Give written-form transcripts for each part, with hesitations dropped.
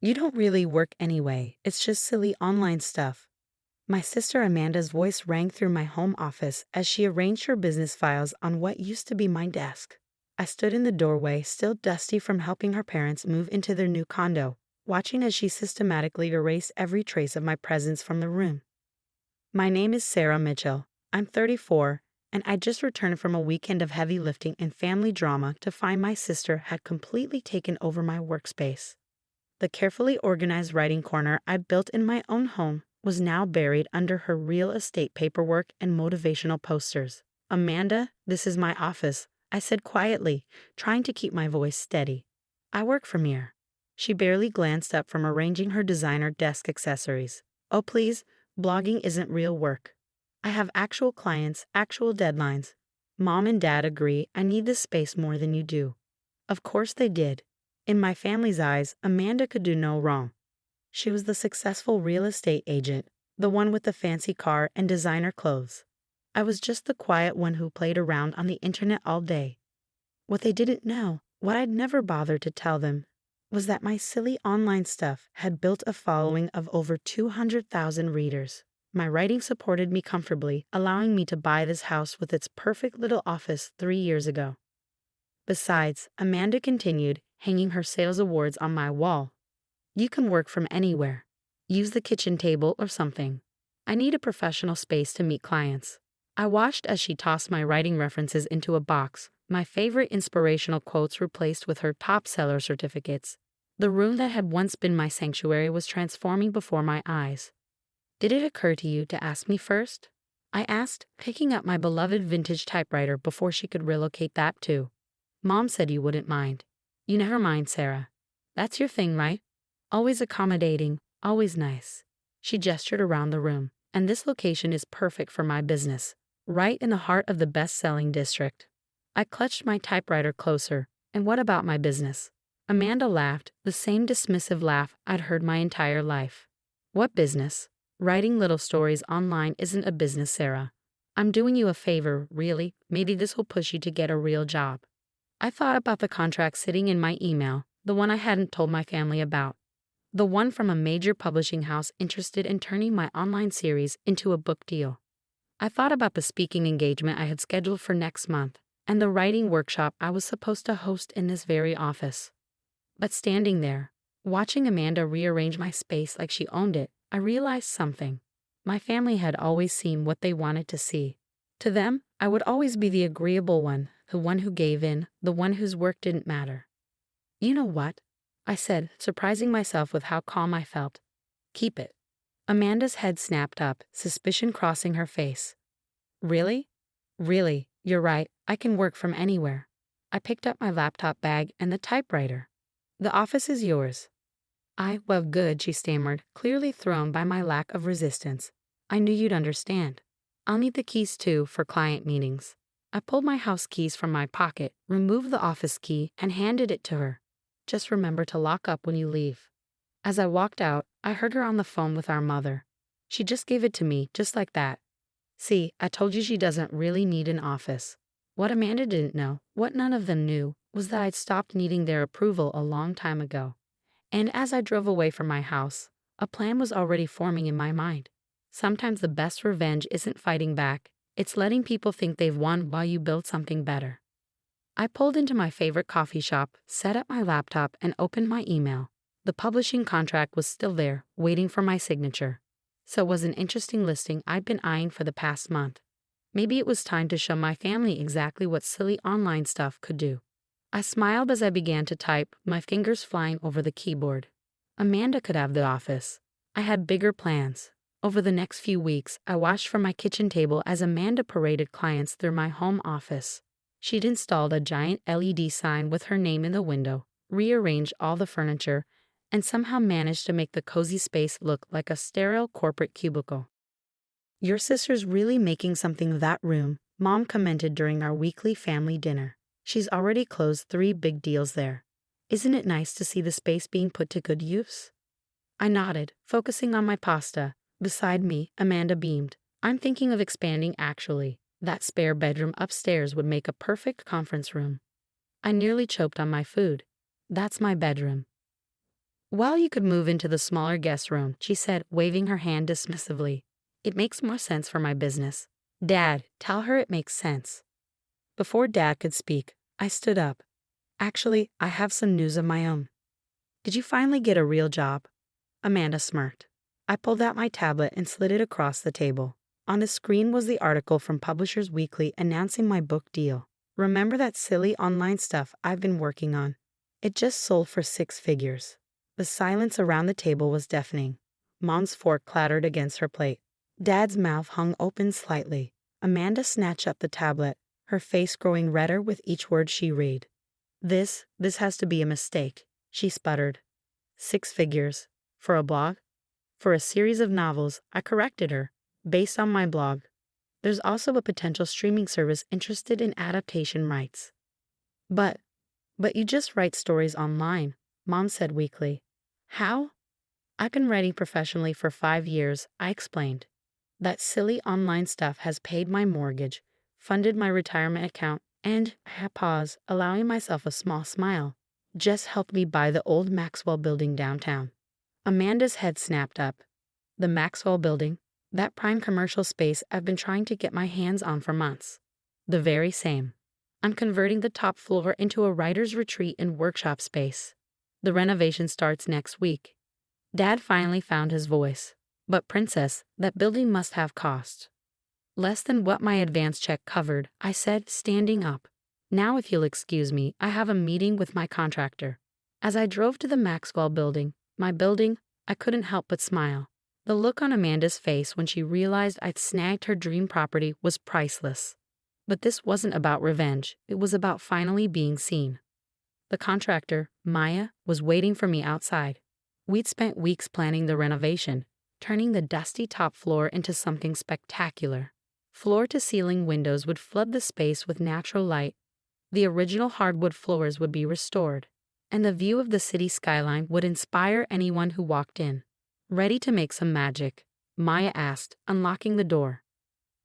You don't really work anyway, it's just silly online stuff. My sister Amanda's voice rang through my home office as she arranged her business files on what used to be my desk. I stood in the doorway, still dusty from helping her parents move into their new condo, watching as she systematically erased every trace of my presence from the room. My name is Sarah Mitchell. I'm 34, and I just returned from a weekend of heavy lifting and family drama to find my sister had completely taken over my workspace. The carefully organized writing corner I'd built in my own home was now buried under her real estate paperwork and motivational posters. "Amanda, this is my office," I said quietly, trying to keep my voice steady. "I work from here." She barely glanced up from arranging her designer desk accessories. "Oh, please, blogging isn't real work. I have actual clients, actual deadlines. Mom and Dad agree I need this space more than you do." Of course they did. In my family's eyes, Amanda could do no wrong. She was the successful real estate agent, the one with the fancy car and designer clothes. I was just the quiet one who played around on the internet all day. What they didn't know, what I'd never bothered to tell them, was that my silly online stuff had built a following of over 200,000 readers. My writing supported me comfortably, allowing me to buy this house with its perfect little office 3 years ago. Besides, Amanda continued, hanging her sales awards on my wall. "You can work from anywhere. Use the kitchen table or something. I need a professional space to meet clients." I watched as she tossed my writing references into a box, my favorite inspirational quotes replaced with her top seller certificates. The room that had once been my sanctuary was transforming before my eyes. "Did it occur to you to ask me first?" I asked, picking up my beloved vintage typewriter before she could relocate that too. "Mom said you wouldn't mind." "You never mind, Sarah. That's your thing, right? Always accommodating, always nice." She gestured around the room. "And this location is perfect for my business, right in the heart of the best-selling district." I clutched my typewriter closer. "And what about my business?" Amanda laughed, the same dismissive laugh I'd heard my entire life. "What business? Writing little stories online isn't a business, Sarah. I'm doing you a favor, really. Maybe this will push you to get a real job." I thought about the contract sitting in my email, the one I hadn't told my family about. The one from a major publishing house interested in turning my online series into a book deal. I thought about the speaking engagement I had scheduled for next month, and the writing workshop I was supposed to host in this very office. But standing there, watching Amanda rearrange my space like she owned it, I realized something. My family had always seen what they wanted to see. To them, I would always be the agreeable one, the one who gave in, the one whose work didn't matter. "You know what?" I said, surprising myself with how calm I felt. "Keep it." Amanda's head snapped up, suspicion crossing her face. "Really?" "Really, you're right, I can work from anywhere." I picked up my laptop bag and the typewriter. "The office is yours." Well, good," she stammered, clearly thrown by my lack of resistance. "I knew you'd understand. I'll need the keys too for client meetings." I pulled my house keys from my pocket, removed the office key, and handed it to her. "Just remember to lock up when you leave." As I walked out, I heard her on the phone with our mother. "She just gave it to me, just like that. See, I told you she doesn't really need an office." What Amanda didn't know, what none of them knew, was that I'd stopped needing their approval a long time ago. And as I drove away from my house, a plan was already forming in my mind. Sometimes the best revenge isn't fighting back, it's letting people think they've won while you build something better. I pulled into my favorite coffee shop, set up my laptop, and opened my email. The publishing contract was still there, waiting for my signature. So it was an interesting listing I'd been eyeing for the past month. Maybe it was time to show my family exactly what silly online stuff could do. I smiled as I began to type, my fingers flying over the keyboard. Amanda could have the office. I had bigger plans. Over the next few weeks, I watched from my kitchen table as Amanda paraded clients through my home office. She'd installed a giant LED sign with her name in the window, rearranged all the furniture, and somehow managed to make the cozy space look like a sterile corporate cubicle. "Your sister's really making something of that room," Mom commented during our weekly family dinner. "She's already closed 3 big deals there. Isn't it nice to see the space being put to good use?" I nodded, focusing on my pasta. Beside me, Amanda beamed. "I'm thinking of expanding actually. That spare bedroom upstairs would make a perfect conference room." I nearly choked on my food. "That's my bedroom." Well, you could move into the smaller guest room, she said, waving her hand dismissively. It makes more sense for my business. Dad, tell her it makes sense. Before Dad could speak, I stood up. Actually, I have some news of my own. Did you finally get a real job? Amanda smirked. I pulled out my tablet and slid it across the table. On the screen was the article from Publishers Weekly announcing my book deal. Remember that silly online stuff I've been working on? It just sold for 6 figures. The silence around the table was deafening. Mom's fork clattered against her plate. Dad's mouth hung open slightly. Amanda snatched up the tablet, her face growing redder with each word she read. This has to be a mistake, she sputtered. 6 figures. For a blog? For a series of novels, I corrected her, based on my blog. There's also a potential streaming service interested in adaptation rights. But you just write stories online, Mom said weakly. How? I've been writing professionally for 5 years, I explained. That silly online stuff has paid my mortgage, funded my retirement account, and, I had paused, allowing myself a small smile, just helped me buy the old Maxwell building downtown. Amanda's head snapped up. The Maxwell building, that prime commercial space I've been trying to get my hands on for months. The very same. I'm converting the top floor into a writer's retreat and workshop space. The renovation starts next week. Dad finally found his voice. But Princess, that building must have cost. Less than what my advance check covered, I said, standing up. Now if you'll excuse me, I have a meeting with my contractor. As I drove to the Maxwell building, I couldn't help but smile. The look on Amanda's face when she realized I'd snagged her dream property was priceless. But this wasn't about revenge, it was about finally being seen. The contractor, Maya, was waiting for me outside. We'd spent weeks planning the renovation, turning the dusty top floor into something spectacular. Floor-to-ceiling windows would flood the space with natural light. The original hardwood floors would be restored, and the view of the city skyline would inspire anyone who walked in. Ready to make some magic? Maya asked, unlocking the door.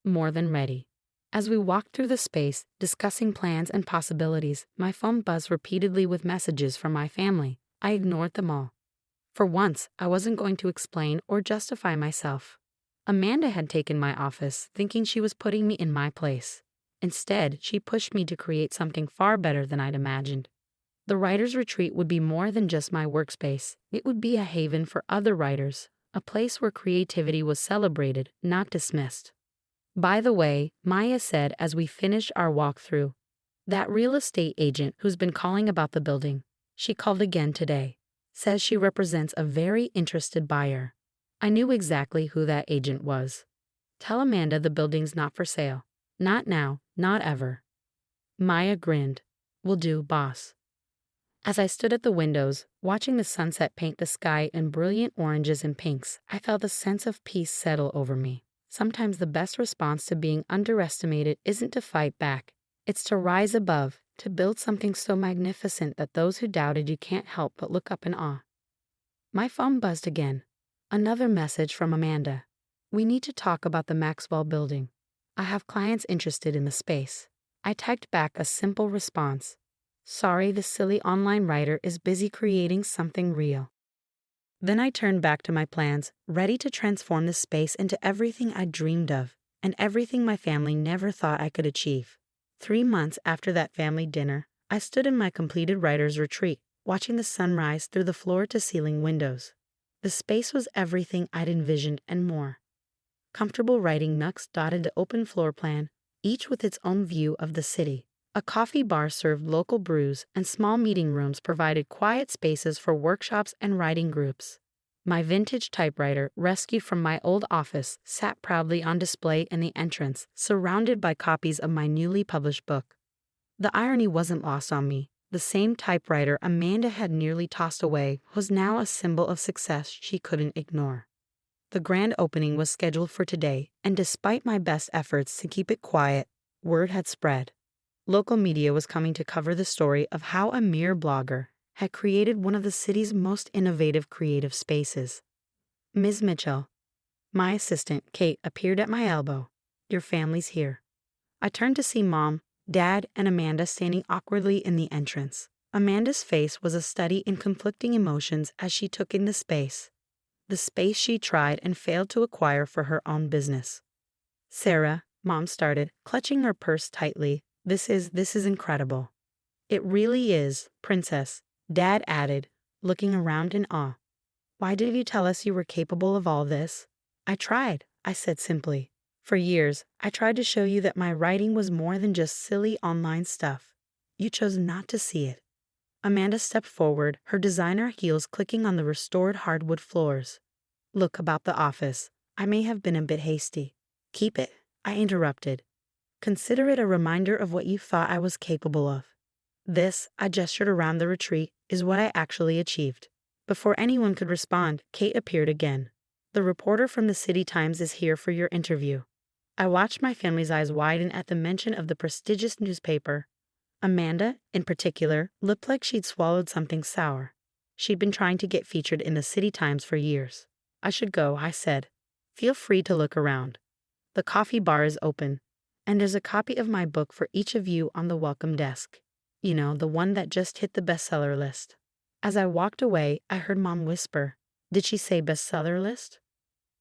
More than ready. As we walked through the space, discussing plans and possibilities, my phone buzzed repeatedly with messages from my family. I ignored them all. For once, I wasn't going to explain or justify myself. Amanda had taken my office, thinking she was putting me in my place. Instead, she pushed me to create something far better than I'd imagined. The writer's retreat would be more than just my workspace. It would be a haven for other writers, a place where creativity was celebrated, not dismissed. By the way, Maya said as we finished our walkthrough, that real estate agent who's been calling about the building, she called again today, says she represents a very interested buyer. I knew exactly who that agent was. Tell Amanda the building's not for sale. Not now, not ever. Maya grinned. Will do, boss. As I stood at the windows, watching the sunset paint the sky in brilliant oranges and pinks, I felt a sense of peace settle over me. Sometimes the best response to being underestimated isn't to fight back. It's to rise above, to build something so magnificent that those who doubted you can't help but look up in awe. My phone buzzed again. Another message from Amanda. We need to talk about the Maxwell building. I have clients interested in the space. I typed back a simple response. Sorry, the silly online writer is busy creating something real. Then I turned back to my plans, ready to transform the space into everything I dreamed of, and everything my family never thought I could achieve. 3 months after that family dinner, I stood in my completed writer's retreat, watching the sunrise through the floor-to-ceiling windows. The space was everything I'd envisioned and more. Comfortable writing nooks dotted the open floor plan, each with its own view of the city. A coffee bar served local brews, and small meeting rooms provided quiet spaces for workshops and writing groups. My vintage typewriter, rescued from my old office, sat proudly on display in the entrance, surrounded by copies of my newly published book. The irony wasn't lost on me. The same typewriter Amanda had nearly tossed away was now a symbol of success she couldn't ignore. The grand opening was scheduled for today, and despite my best efforts to keep it quiet, word had spread. Local media was coming to cover the story of how a mere blogger had created one of the city's most innovative creative spaces. Ms. Mitchell, my assistant, Kate, appeared at my elbow. Your family's here. I turned to see Mom, Dad, and Amanda standing awkwardly in the entrance. Amanda's face was a study in conflicting emotions as she took in the space she tried and failed to acquire for her own business. Sarah, Mom started, clutching her purse tightly. This is incredible. It really is, Princess, Dad added, looking around in awe. Why did you tell us you were capable of all this? I tried, I said simply. For years, I tried to show you that my writing was more than just silly online stuff. You chose not to see it. Amanda stepped forward, her designer heels clicking on the restored hardwood floors. Look about the office. I may have been a bit hasty. Keep it, I interrupted. Consider it a reminder of what you thought I was capable of. This, I gestured around the retreat, is what I actually achieved. Before anyone could respond, Kate appeared again. The reporter from the City Times is here for your interview. I watched my family's eyes widen at the mention of the prestigious newspaper. Amanda, in particular, looked like she'd swallowed something sour. She'd been trying to get featured in the City Times for years. I should go, I said. Feel free to look around. The coffee bar is open, and there's a copy of my book for each of you on the welcome desk. You know, the one that just hit the bestseller list. As I walked away, I heard Mom whisper, "Did she say bestseller list?"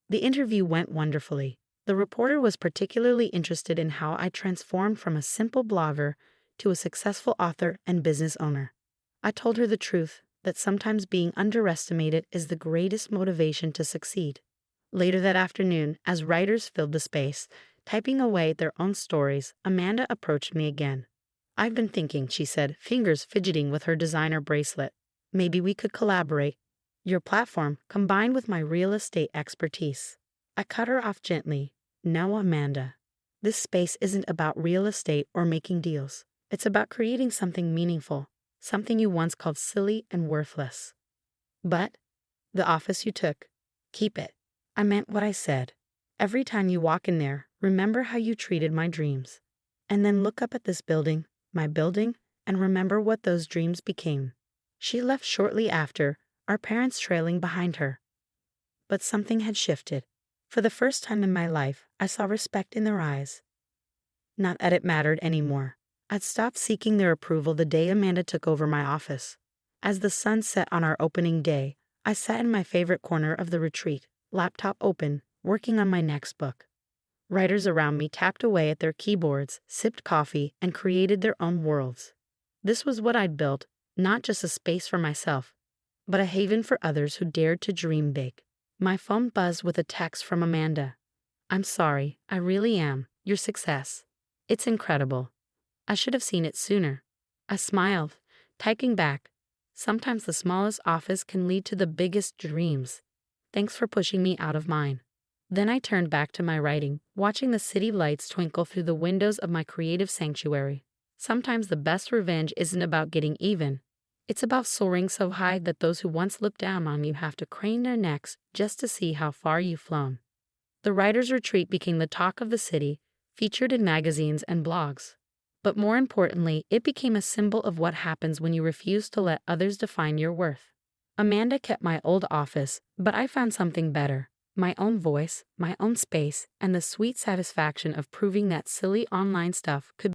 The interview went wonderfully. The reporter was particularly interested in how I transformed from a simple blogger to a successful author and business owner. I told her the truth, that sometimes being underestimated is the greatest motivation to succeed. Later that afternoon, as writers filled the space, typing away their own stories, Amanda approached me again. I've been thinking, she said, fingers fidgeting with her designer bracelet. Maybe we could collaborate. Your platform, combined with my real estate expertise. I cut her off gently. No, Amanda. This space isn't about real estate or making deals. It's about creating something meaningful, something you once called silly and worthless. But the office you took, keep it. I meant what I said. Every time you walk in there, remember how you treated my dreams. And then look up at this building, my building, and remember what those dreams became. She left shortly after, our parents trailing behind her. But something had shifted. For the first time in my life, I saw respect in their eyes. Not that it mattered anymore. I'd stopped seeking their approval the day Amanda took over my office. As the sun set on our opening day, I sat in my favorite corner of the retreat, laptop open, working on my next book. Writers around me tapped away at their keyboards, sipped coffee, and created their own worlds. This was what I'd built, not just a space for myself, but a haven for others who dared to dream big. My phone buzzed with a text from Amanda. I'm sorry, I really am. Your success. It's incredible. I should have seen it sooner. I smiled, typing back. Sometimes the smallest office can lead to the biggest dreams. Thanks for pushing me out of mine. Then I turned back to my writing, watching the city lights twinkle through the windows of my creative sanctuary. Sometimes the best revenge isn't about getting even. It's about soaring so high that those who once looked down on you have to crane their necks just to see how far you've flown. The writer's retreat became the talk of the city, featured in magazines and blogs. But more importantly, it became a symbol of what happens when you refuse to let others define your worth. Amanda kept my old office, but I found something better. My own voice, my own space, and the sweet satisfaction of proving that silly online stuff could